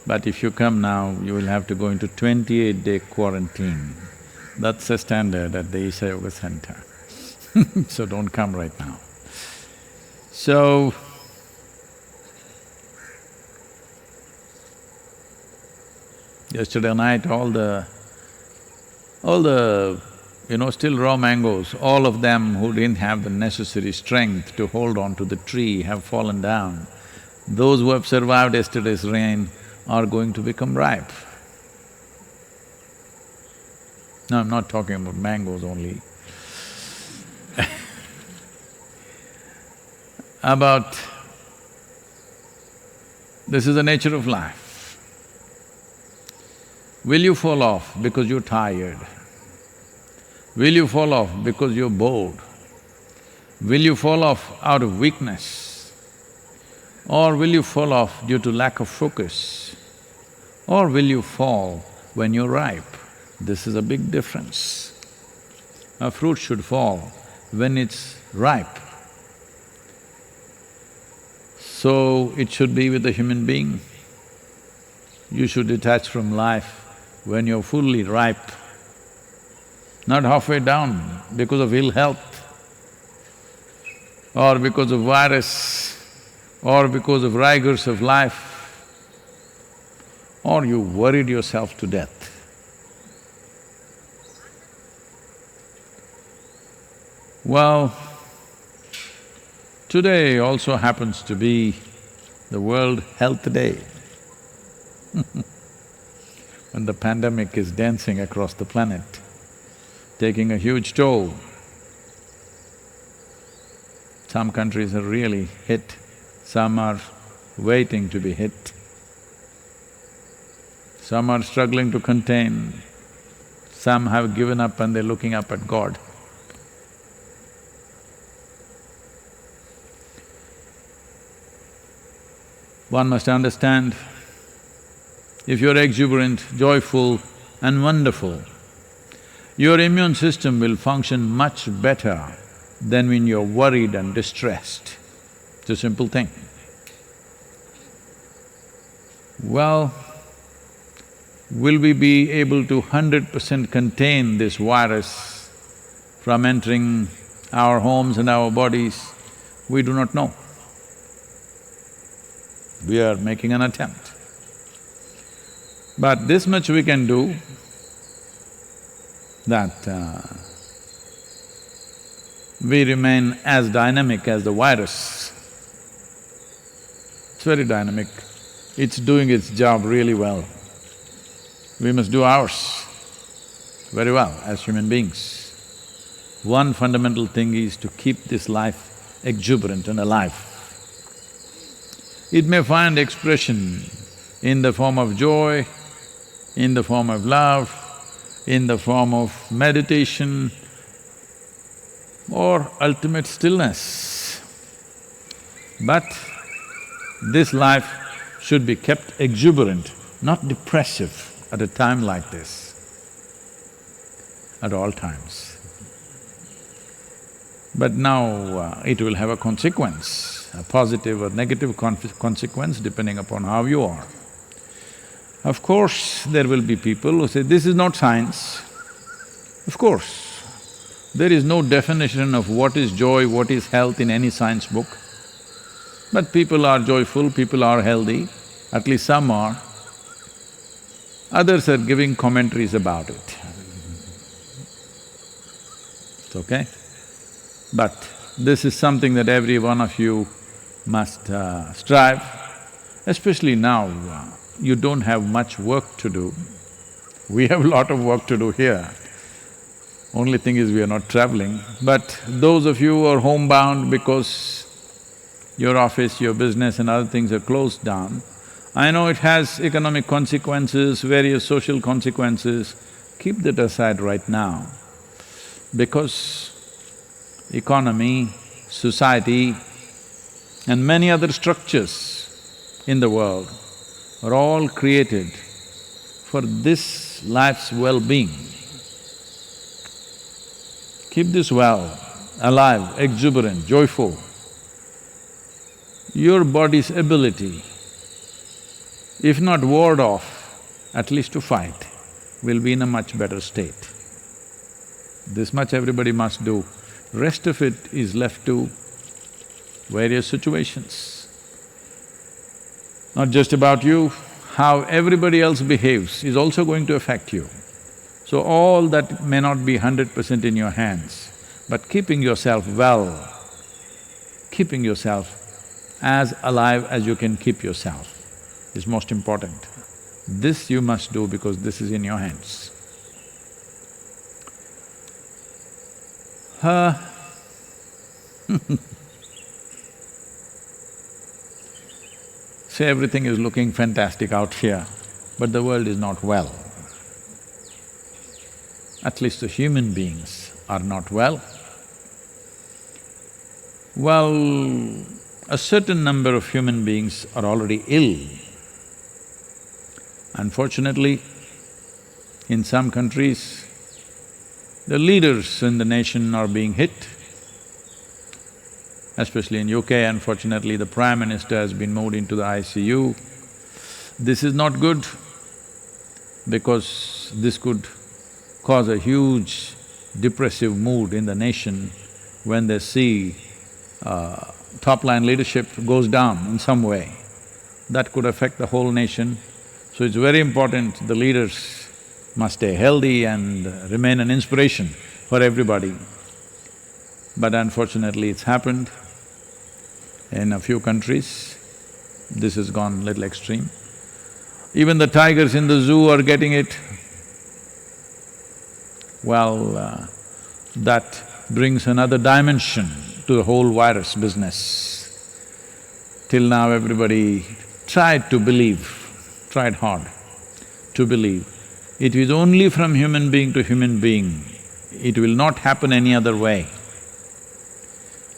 But if you come now, you will have to go into 28-day quarantine. That's the standard at the Isha Yoga Center. So don't come right now. So, yesterday night all the still raw mangoes, all of them who didn't have the necessary strength to hold on to the tree have fallen down. Those who have survived yesterday's rain are going to become ripe. No, I'm not talking about mangoes only. This is the nature of life. Will you fall off because you're tired? Will you fall off because you're bored? Will you fall off out of weakness? Or will you fall off due to lack of focus? Or will you fall when you're ripe? This is a big difference. A fruit should fall when it's ripe. So, it should be with a human being. You should detach from life when you're fully ripe, not halfway down because of ill health, or because of virus, or because of rigors of life, or you worried yourself to death. Well, today also happens to be the World Health Day. When the pandemic is dancing across the planet, taking a huge toll. Some countries are really hit, some are waiting to be hit. Some are struggling to contain, some have given up and they're looking up at God. One must understand, if you're exuberant, joyful and wonderful, your immune system will function much better than when you're worried and distressed. It's a simple thing. Well, will we be able to 100% contain this virus from entering our homes and our bodies? We do not know. We are making an attempt. But this much we can do, that we remain as dynamic as the virus. It's very dynamic, it's doing its job really well. We must do ours very well as human beings. One fundamental thing is to keep this life exuberant and alive. It may find expression in the form of joy, in the form of love, in the form of meditation or ultimate stillness. But this life should be kept exuberant, not depressive at a time like this, at all times. But now it will have a consequence, a positive or negative consequence depending upon how you are. Of course, there will be people who say, this is not science. Of course, there is no definition of what is joy, what is health in any science book. But people are joyful, people are healthy, at least some are. Others are giving commentaries about it. It's okay? But this is something that every one of you must strive, especially now. You don't have much work to do. We have a lot of work to do here. Only thing is we are not traveling. But those of you who are homebound because your office, your business and other things are closed down, I know it has economic consequences, various social consequences. Keep that aside right now, because economy, society and many other structures in the world are all created for this life's well-being. Keep this well, alive, exuberant, joyful. Your body's ability if not ward off, at least to fight, we'll be in a much better state. This much everybody must do. Rest of it is left to various situations. Not just about you, how everybody else behaves is also going to affect you. So all that may not be 100% in your hands, but keeping yourself well, keeping yourself as alive as you can keep yourself is most important. This you must do because this is in your hands. Say everything is looking fantastic out here, but the world is not well. At least the human beings are not well. Well, a certain number of human beings are already ill. Unfortunately, in some countries, the leaders in the nation are being hit. Especially in UK, unfortunately, the Prime Minister has been moved into the ICU. This is not good because this could cause a huge depressive mood in the nation when they see top-line leadership goes down in some way. That could affect the whole nation. So it's very important the leaders must stay healthy and remain an inspiration for everybody. But unfortunately, it's happened in a few countries. This has gone little extreme. Even the tigers in the zoo are getting it. Well, that brings another dimension to the whole virus business. Till now everybody tried to believe, tried hard to believe. It is only from human being to human being, it will not happen any other way.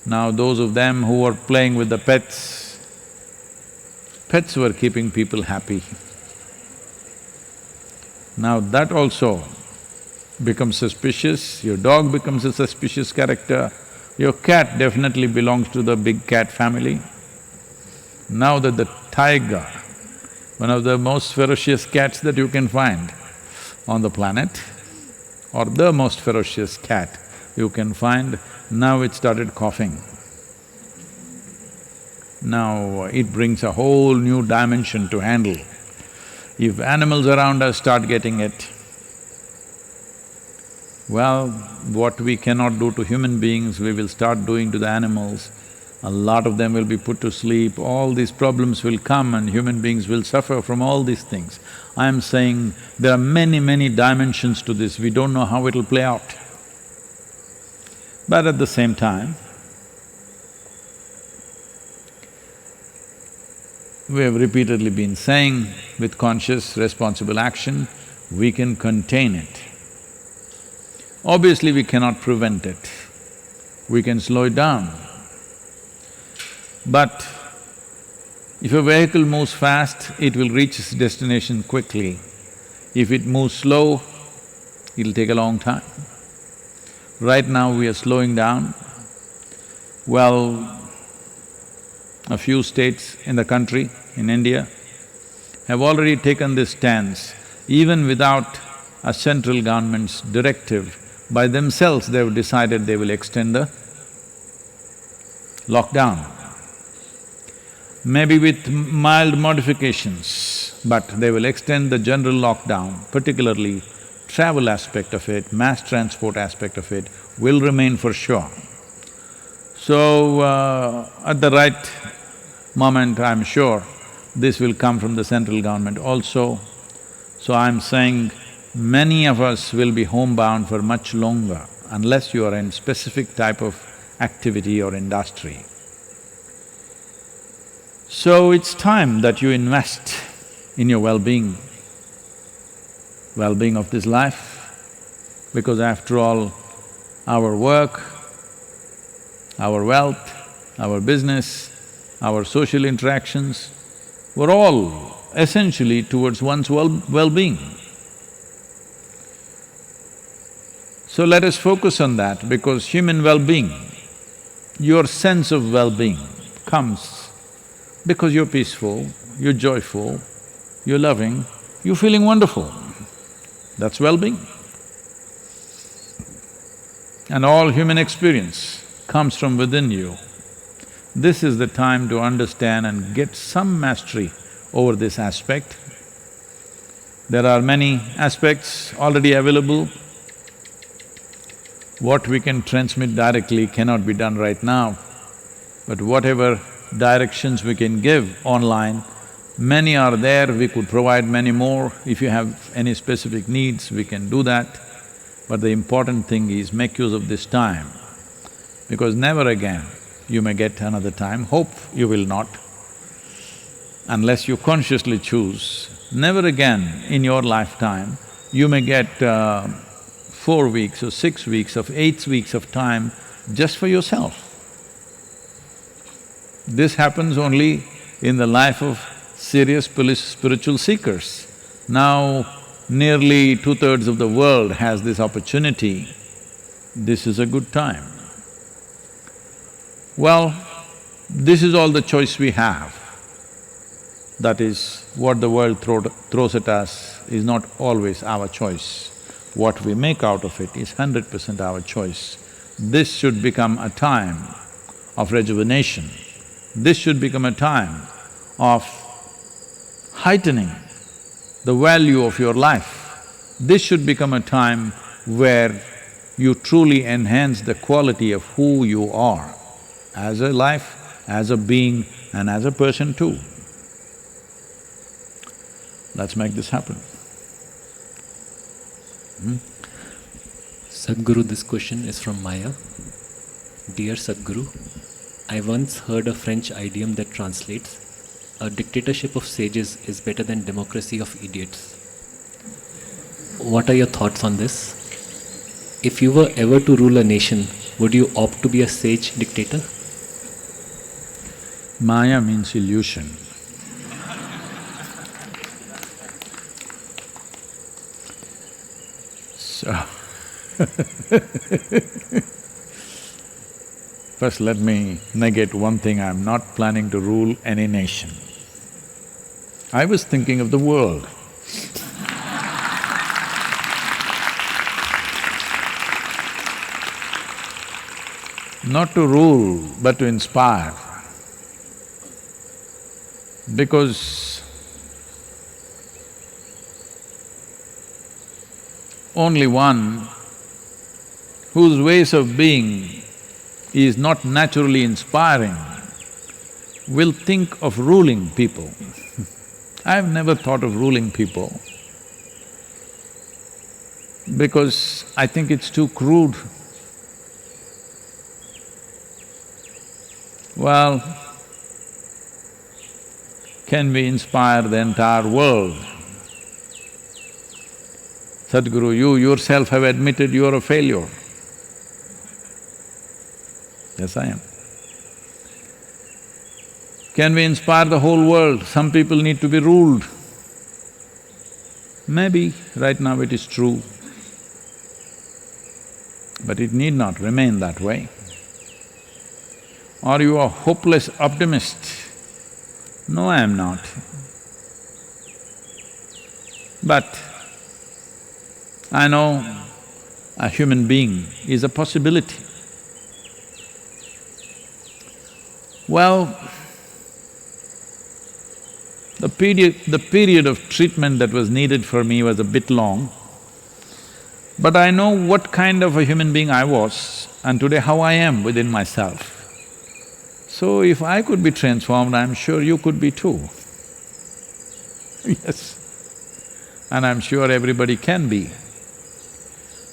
Now those of them who were playing with the pets, pets were keeping people happy. Now that also becomes suspicious, your dog becomes a suspicious character, your cat definitely belongs to the big cat family. Now that the tiger, one of the most ferocious cats that you can find on the planet, or the most ferocious cat you can find, now it started coughing. Now it brings a whole new dimension to handle. If animals around us start getting it, well, what we cannot do to human beings, we will start doing to the animals. A lot of them will be put to sleep, all these problems will come and human beings will suffer from all these things. I am saying there are many, many dimensions to this, we don't know how it'll play out. But at the same time, we have repeatedly been saying, with conscious, responsible action, we can contain it. Obviously, we cannot prevent it, we can slow it down. But if a vehicle moves fast, it will reach its destination quickly. If it moves slow, it'll take a long time. Right now we are slowing down. Well, a few states in the country, in India, have already taken this stance. Even without a central government's directive, by themselves they've decided they will extend the lockdown. Maybe with mild modifications, but they will extend the general lockdown, particularly travel aspect of it, mass transport aspect of it will remain for sure. So, at the right moment, I'm sure this will come from the central government also. So I'm saying many of us will be homebound for much longer unless you are in specific type of activity or industry. So it's time that you invest in your well-being of this life, because after all, our work, our wealth, our business, our social interactions were all essentially towards one's well-being. So let us focus on that, because human well-being, your sense of well-being comes because you're peaceful, you're joyful, you're loving, you're feeling wonderful. That's well-being. And all human experience comes from within you. This is the time to understand and get some mastery over this aspect. There are many aspects already available. What we can transmit directly cannot be done right now, but whatever directions we can give online, many are there, we could provide many more. If you have any specific needs, we can do that. But the important thing is make use of this time, because never again you may get another time. Hope you will not, unless you consciously choose. Never again in your lifetime you may get 4 weeks or 6 weeks or 8 weeks of time just for yourself. This happens only in the life of serious spiritual seekers. Now, nearly 2/3 of the world has this opportunity. This is a good time. Well, this is all the choice we have. That is, what the world throws at us is not always our choice. What we make out of it is 100% our choice. This should become a time of rejuvenation. This should become a time of heightening the value of your life. This should become a time where you truly enhance the quality of who you are as a life, as a being and as a person too. Let's make this happen. Sadhguru, this question is from Maya. Dear Sadhguru, I once heard a French idiom that translates, "A dictatorship of sages is better than democracy of idiots." What are your thoughts on this? If you were ever to rule a nation, would you opt to be a sage dictator? Maya means illusion. So first let me negate one thing, I'm not planning to rule any nation. I was thinking of the world. Not to rule, but to inspire. Because only one whose ways of being is not naturally inspiring will think of ruling people. I've never thought of ruling people because I think it's too crude. Well, can we inspire the entire world? Sadhguru, you yourself have admitted you are a failure. Yes, I am. Can we inspire the whole world? Some people need to be ruled. Maybe right now it is true, but it need not remain that way. Are you a hopeless optimist? No, I am not. But I know a human being is a possibility. Well, the period of treatment that was needed for me was a bit long, but I know what kind of a human being I was and today how I am within myself. So if I could be transformed, I'm sure you could be too. Yes, and I'm sure everybody can be.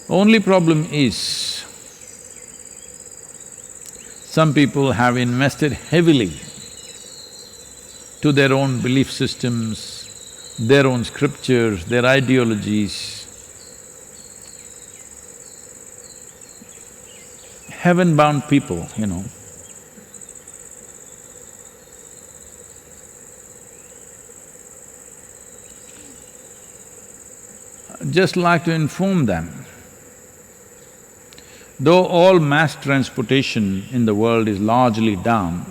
Only problem is, some people have invested heavily to their own belief systems, their own scriptures, their ideologies. Heaven-bound people, you know. Just like to inform them, though all mass transportation in the world is largely down,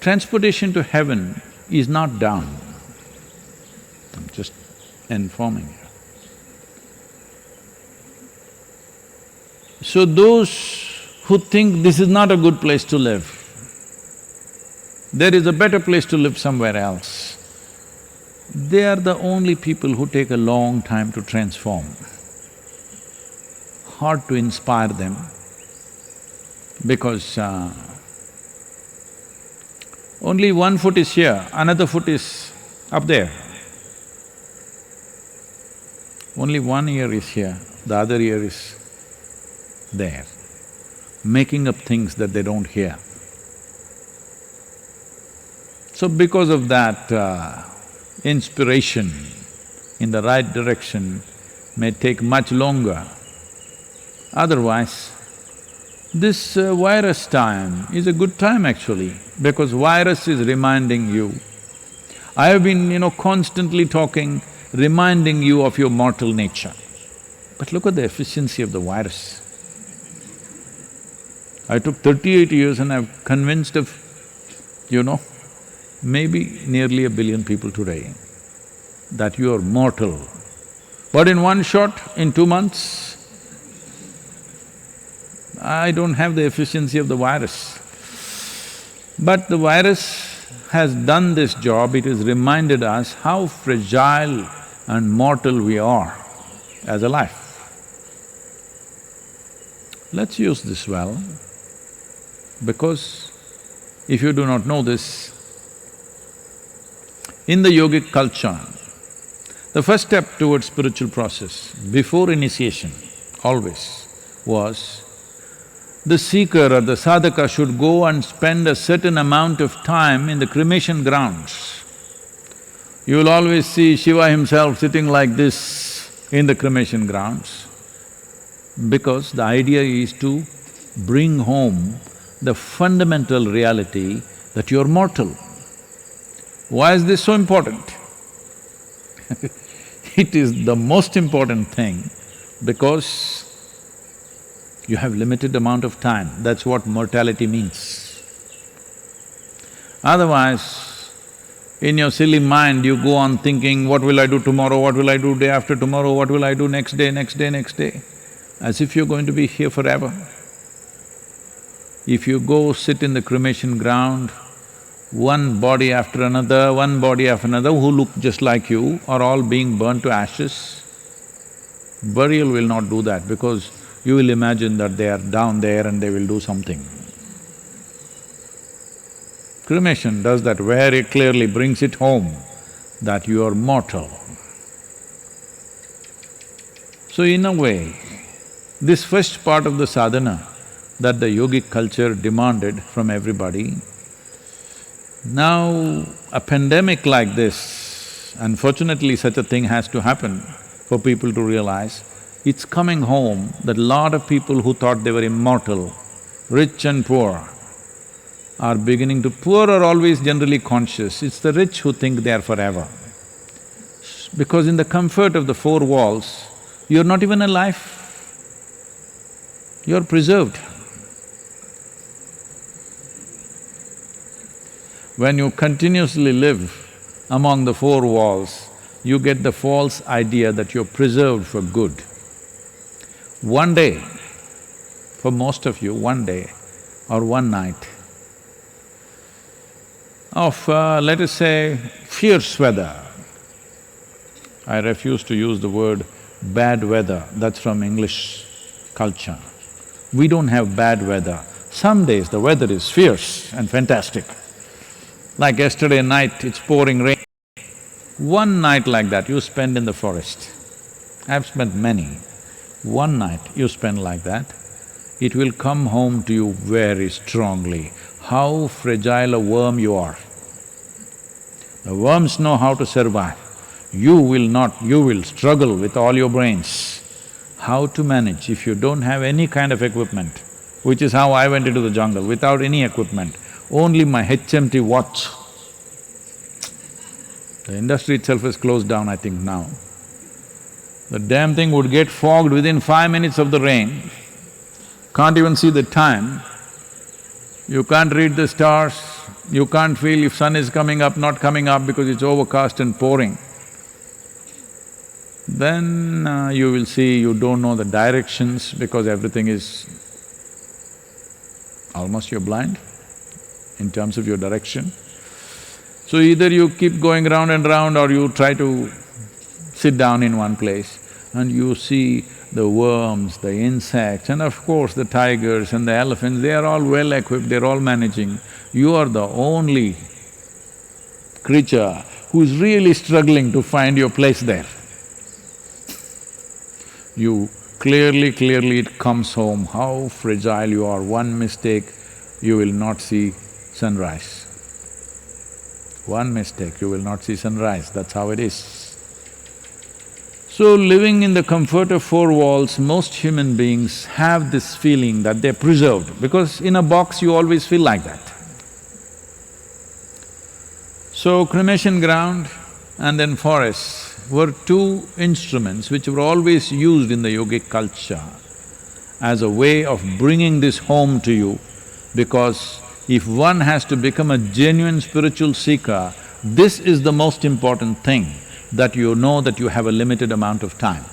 transportation to heaven is not down. I'm just informing you. So those who think this is not a good place to live, there is a better place to live somewhere else, they are the only people who take a long time to transform. Hard to inspire them because only one foot is here, another foot is up there. Only one ear is here, the other ear is there, making up things that they don't hear. So because of that, inspiration in the right direction may take much longer. Otherwise, this virus time is a good time actually, because virus is reminding you. I have been, constantly talking, reminding you of your mortal nature. But look at the efficiency of the virus. I took 38 years and I've convinced of, maybe nearly 1 billion people today that you are mortal. But in one shot, in 2 months, I don't have the efficiency of the virus. But the virus has done this job, it has reminded us how fragile and mortal we are as a life. Let's use this well, because if you do not know this, in the yogic culture, the first step towards spiritual process, before initiation, always, was the seeker or the sadhaka should go and spend a certain amount of time in the cremation grounds. You will always see Shiva himself sitting like this in the cremation grounds, because the idea is to bring home the fundamental reality that you're mortal. Why is this so important? It is the most important thing because you have limited amount of time, that's what mortality means. Otherwise, in your silly mind, you go on thinking, what will I do tomorrow, what will I do day after tomorrow, what will I do next day, as if you're going to be here forever. If you go sit in the cremation ground, one body after another, who look just like you are all being burnt to ashes, burial will not do that because you will imagine that they are down there and they will do something. Cremation does that very clearly, brings it home that you are mortal. So in a way, this first part of the sadhana that the yogic culture demanded from everybody, now a pandemic like this, unfortunately such a thing has to happen for people to realize, it's coming home that a lot of people who thought they were immortal, rich and poor, are beginning to… Poor are always generally conscious, it's the rich who think they are forever. Because in the comfort of the four walls, you're not even alive, you're preserved. When you continuously live among the four walls, you get the false idea that you're preserved for good. One day, for most of you, one day or one night of, let us say, fierce weather. I refuse to use the word bad weather, that's from English culture. We don't have bad weather. Some days the weather is fierce and fantastic. Like yesterday night, it's pouring rain. One night like that you spend in the forest. I've spent many. One night you spend like that, it will come home to you very strongly how fragile a worm you are. The worms know how to survive. You will not, you will struggle with all your brains. How to manage if you don't have any kind of equipment, which is how I went into the jungle, without any equipment, only my HMT watch. The industry itself is closed down, I think now. The damn thing would get fogged within 5 minutes of the rain, can't even see the time, you can't read the stars, you can't feel if sun is coming up, not coming up because it's overcast and pouring. then you will see you don't know the directions because everything is… almost you're blind in terms of your direction. So either you keep going round and round or you try to sit down in one place and you see the worms, the insects, and of course the tigers and the elephants, they are all well equipped, they're all managing. You are the only creature who's really struggling to find your place there. You clearly it comes home how fragile you are. One mistake, you will not see sunrise. One mistake, you will not see sunrise, that's how it is. So living in the comfort of four walls, most human beings have this feeling that they're preserved, because in a box you always feel like that. So cremation ground and then forests were two instruments which were always used in the yogic culture as a way of bringing this home to you, because if one has to become a genuine spiritual seeker, this is the most important thing, that you know that you have a limited amount of time.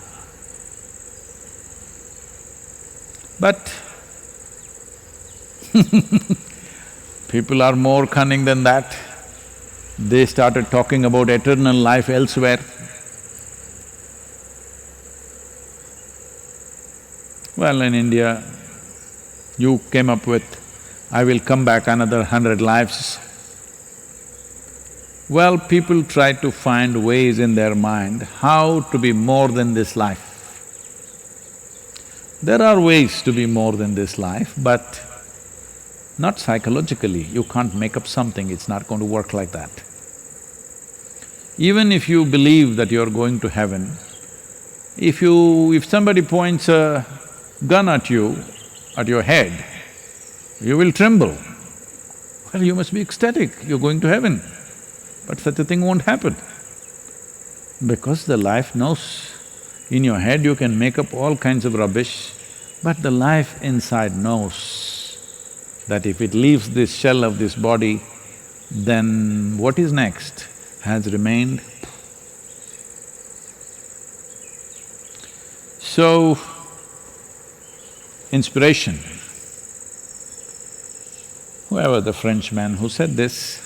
But people are more cunning than that. They started talking about eternal life elsewhere. Well, in India, you came up with, I will come back another 100 lives. Well, people try to find ways in their mind how to be more than this life. There are ways to be more than this life, but not psychologically. You can't make up something, it's not going to work like that. Even if you believe that you're going to heaven, if somebody points a gun at you, at your head, you will tremble. Well, you must be ecstatic, you're going to heaven. But such a thing won't happen, because the life knows. In your head you can make up all kinds of rubbish, but the life inside knows that if it leaves this shell of this body, then what is next has remained. So, inspiration. Whoever the Frenchman who said this,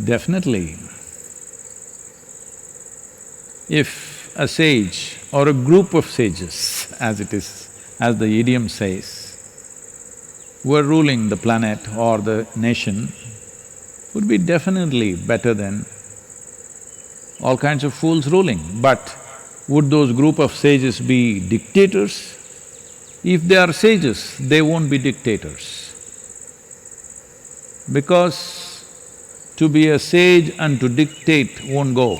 definitely, if a sage or a group of sages, as it is, as the idiom says, were ruling the planet or the nation, would be definitely better than all kinds of fools ruling. But would those group of sages be dictators? If they are sages, they won't be dictators. Because to be a sage and to dictate won't go.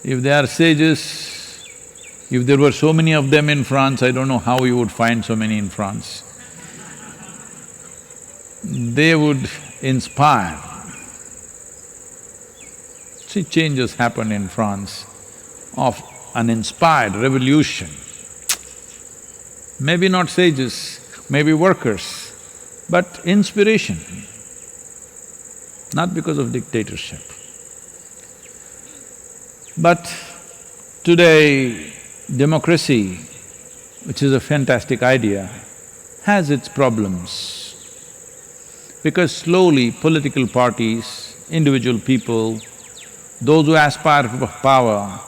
If they are sages, if there were so many of them in France, I don't know how you would find so many in France. They would inspire. See, changes happened in France of an inspired revolution. Maybe not sages, maybe workers, but inspiration, not because of dictatorship. But today, democracy, which is a fantastic idea, has its problems. Because slowly political parties, individual people, those who aspire for power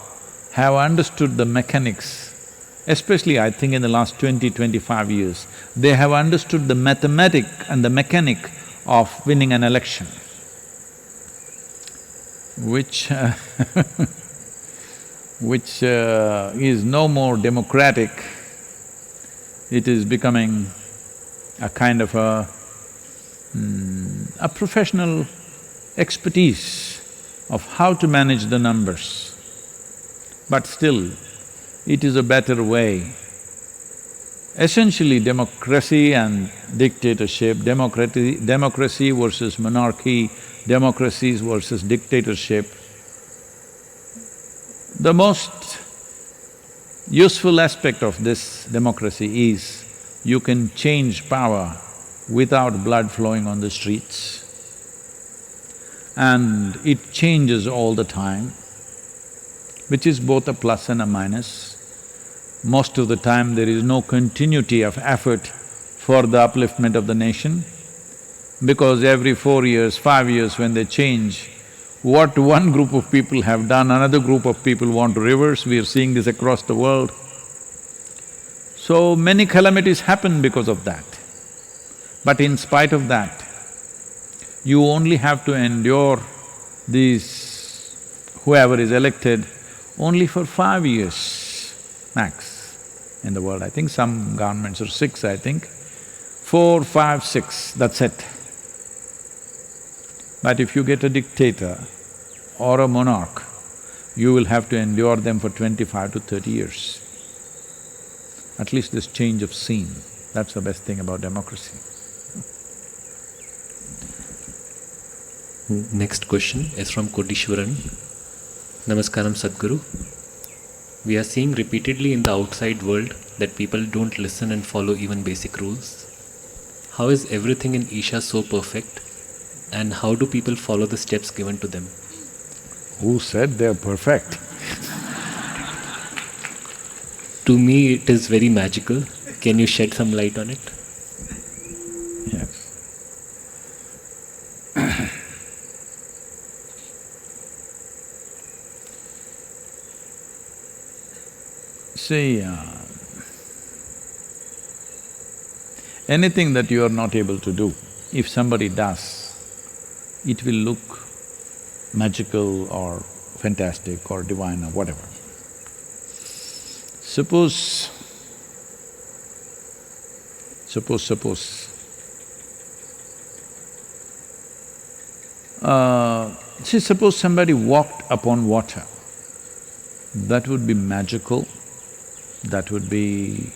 have understood the mechanics. Especially I think in the last 20-25 years, they have understood the mathematic and the mechanic of winning an election, which is no more democratic. It is becoming a kind of a professional expertise of how to manage the numbers. But still, it is a better way. Essentially, democracy and dictatorship, democracy versus monarchy, democracies versus dictatorship. The most useful aspect of this democracy is you can change power without blood flowing on the streets. And it changes all the time, which is both a plus and a minus. Most of the time there is no continuity of effort for the upliftment of the nation, because every 4 years, 5 years when they change, what one group of people have done, another group of people want to reverse. We are seeing this across the world. So many calamities happen because of that. But in spite of that, you only have to endure these… whoever is elected only for 5 years max in the world. I think some governments are 6, I think. 4, 5, 6, that's it. But if you get a dictator or a monarch, you will have to endure them for 25 to 30 years. At least this change of scene, that's the best thing about democracy. Next question is from Kodishwaran. Namaskaram Sadhguru. We are seeing repeatedly in the outside world that people don't listen and follow even basic rules. How is everything in Isha so perfect, and how do people follow the steps given to them? Who said they're perfect? To me it is very magical. Can you shed some light on it? Yes. See, anything that you are not able to do, if somebody does, it will look magical or fantastic or divine or whatever. Suppose somebody walked upon water, that would be magical, that would be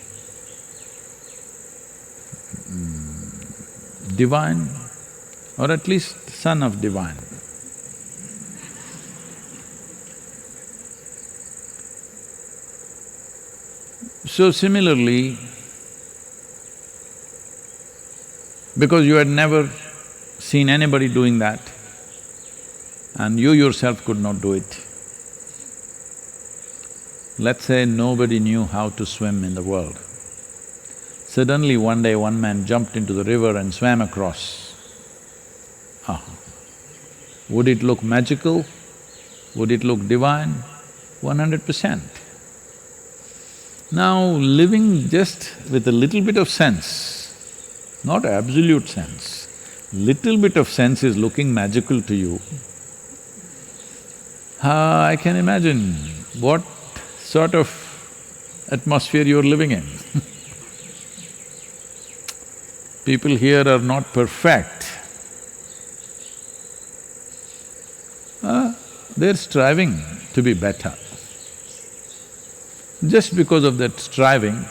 divine, or at least son of divine. So similarly, because you had never seen anybody doing that and you yourself could not do it, let's say nobody knew how to swim in the world. Suddenly one day one man jumped into the river and swam across. Would it look magical? Would it look divine? 100%. Now, living just with a little bit of sense, not absolute sense, little bit of sense is looking magical to you. I can imagine what sort of atmosphere you're living in. People here are not perfect. They're striving to be better. Just because of that striving,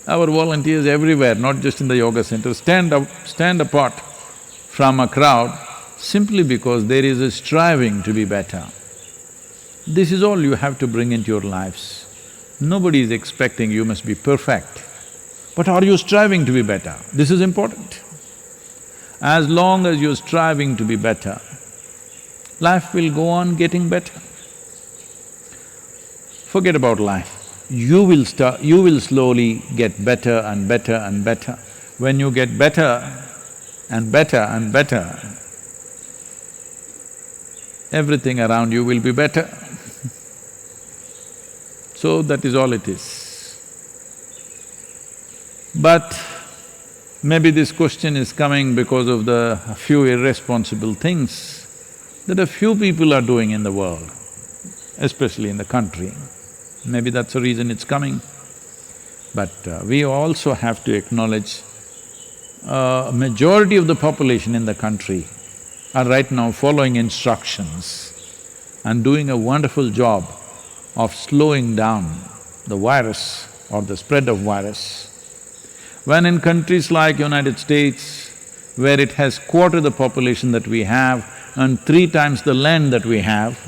our volunteers everywhere, not just in the yoga center, stand apart from a crowd simply because there is a striving to be better. This is all you have to bring into your lives. Nobody is expecting you must be perfect, but are you striving to be better? This is important. As long as you're striving to be better, life will go on getting better. Forget about life. You will slowly get better and better and better. When you get better and better and better, everything around you will be better. So that is all it is. But maybe this question is coming because of the few irresponsible things that a few people are doing in the world, especially in the country. Maybe that's the reason it's coming. But we also have to acknowledge a majority of the population in the country are right now following instructions and doing a wonderful job of slowing down the virus or the spread of virus. When in countries like United States, where it has quarter the population that we have and 3 times the land that we have,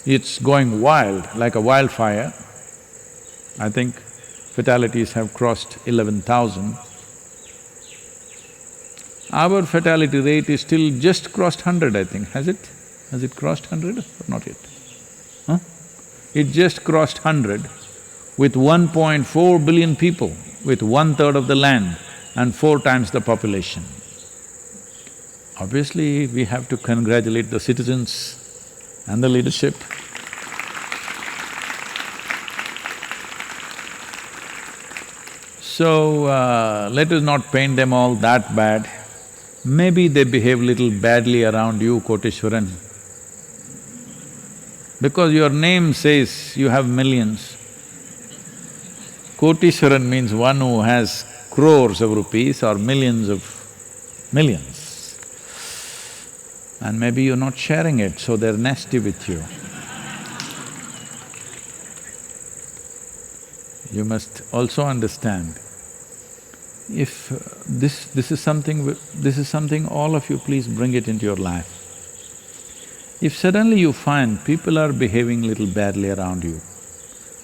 it's going wild like a wildfire. I think fatalities have crossed 11,000. Our fatality rate is still just crossed 100, I think, has it? Has it crossed 100 or not yet? Huh? It just crossed 100 with 1.4 billion people, with 1/3 of the land and 4 times the population. Obviously, we have to congratulate the citizens and the leadership. So, let us not paint them all that bad. Maybe they behave little badly around you, Koteshwaran. Because your name says you have millions. Koteshwaran means one who has crores of rupees or millions of millions. And maybe you're not sharing it, so they're nasty with you. You must also understand, if this is something all of you, please bring it into your life. If suddenly you find people are behaving little badly around you,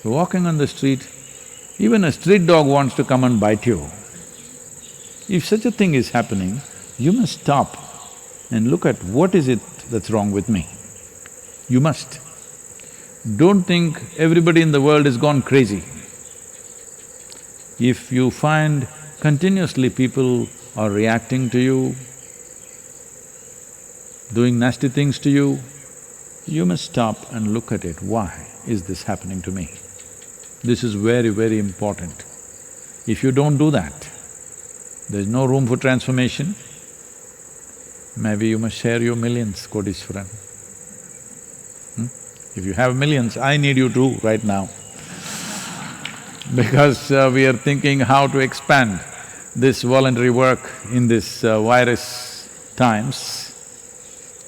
you're walking on the street, even a street dog wants to come and bite you. If such a thing is happening, you must stop and look at what is it that's wrong with me. You must. Don't think everybody in the world has gone crazy. If you find continuously people are reacting to you, doing nasty things to you, you must stop and look at it. Why is this happening to me? This is very, very important. If you don't do that, there's no room for transformation. Maybe you must share your millions, Kodishwaran. If you have millions, I need you too right now. Because we are thinking how to expand this voluntary work in this virus times.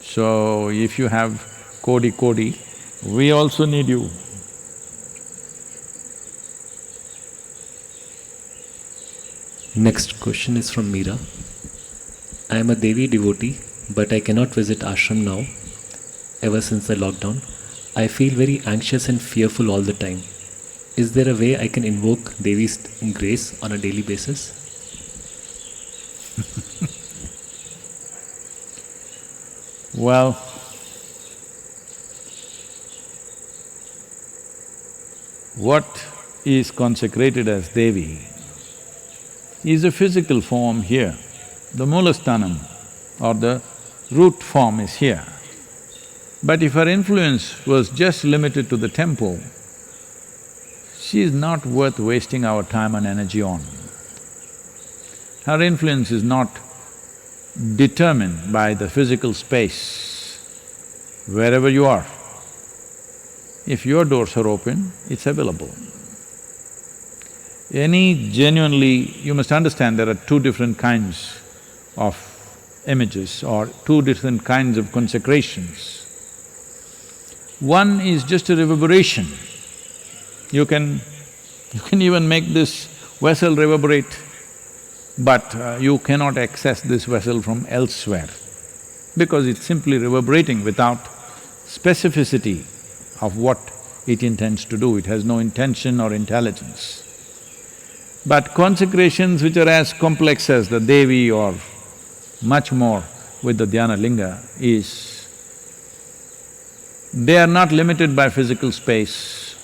So if you have kodi, we also need you. Next question is from Meera. I am a Devi devotee, but I cannot visit ashram now, ever since the lockdown. I feel very anxious and fearful all the time. Is there a way I can invoke Devi's grace on a daily basis? Well, what is consecrated as Devi is a physical form here. The Moolasthanam or the root form is here. But if her influence was just limited to the temple, she is not worth wasting our time and energy on. Her influence is not determined by the physical space. Wherever you are, if your doors are open, it's available. You must understand there are two different kinds of images or two different kinds of consecrations. One is just a reverberation. You can even make this vessel reverberate, but you cannot access this vessel from elsewhere because it's simply reverberating without specificity of what it intends to do. It has no intention or intelligence. But consecrations which are as complex as the Devi or much more with the Dhyana Linga they are not limited by physical space.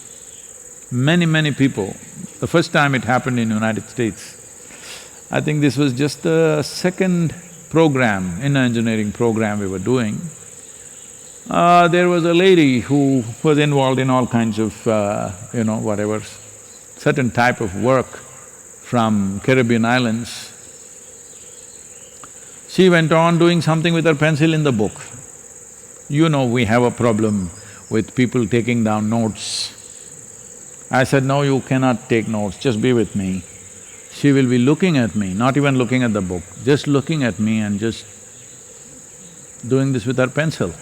Many people, the first time it happened in United States, I think this was just the second program, inner engineering program we were doing. There was a lady who was involved in all kinds of, whatever, certain type of work from Caribbean islands. She went on doing something with her pencil in the book. You know, we have a problem with people taking down notes. I said, no, you cannot take notes, just be with me. She will be looking at me, not even looking at the book, just looking at me and just doing this with her pencil.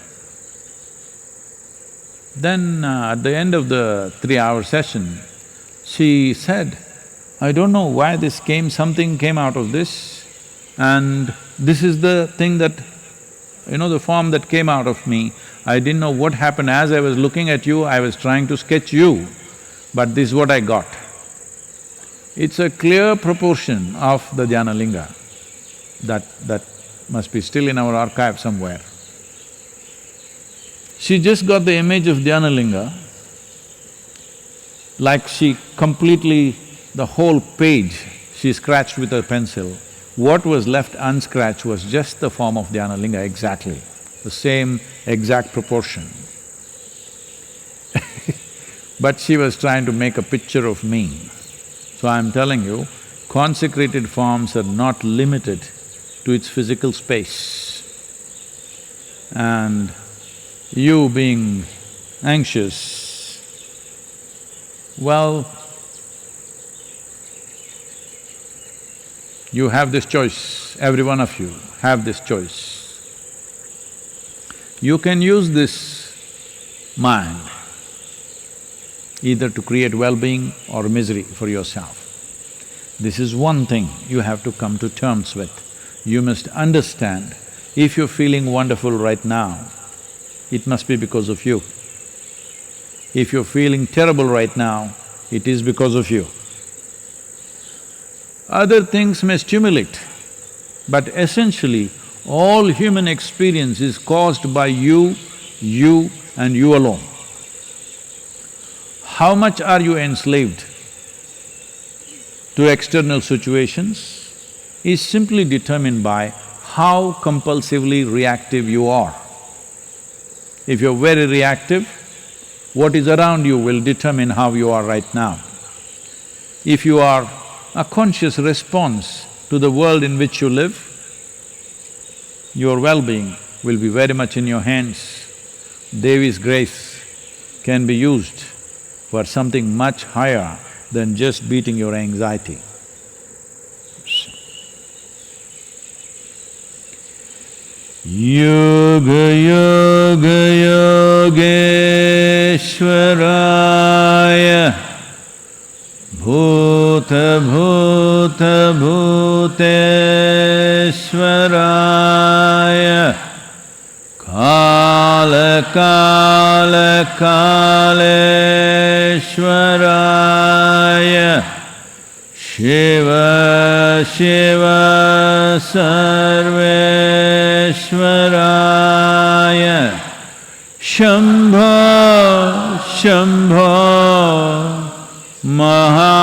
Then at the end of the 3-hour session, she said, I don't know why something came out of this, and this is the thing that, the form that came out of me. I didn't know what happened. As I was looking at you, I was trying to sketch you, but this is what I got. It's a clear proportion of the Dhyana Linga that must be still in our archive somewhere. She just got the image of Dhyana Linga, like she completely… the whole page she scratched with her pencil. What was left unscratched was just the form of Dhyana Linga exactly, the same exact proportion. But she was trying to make a picture of me. So I'm telling you, consecrated forms are not limited to its physical space. And you being anxious, well, you have this choice, every one of you have this choice. You can use this mind either to create well-being or misery for yourself. This is one thing you have to come to terms with. You must understand, if you're feeling wonderful right now, it must be because of you. If you're feeling terrible right now, it is because of you. Other things may stimulate, but essentially, all human experience is caused by you and you alone. How much are you enslaved to external situations is simply determined by how compulsively reactive you are. If you're very reactive, what is around you will determine how you are right now. If you are a conscious response to the world in which you live, your well-being will be very much in your hands. Devi's grace can be used for something much higher than just beating your anxiety. Yoga Yoga Yogeshwaraya Bhuta Bhuta Bhuteshwaraya Kala Kala Kaleshwaraya Shiva Shiva Sarveshwaraya Shambho Shambho Maha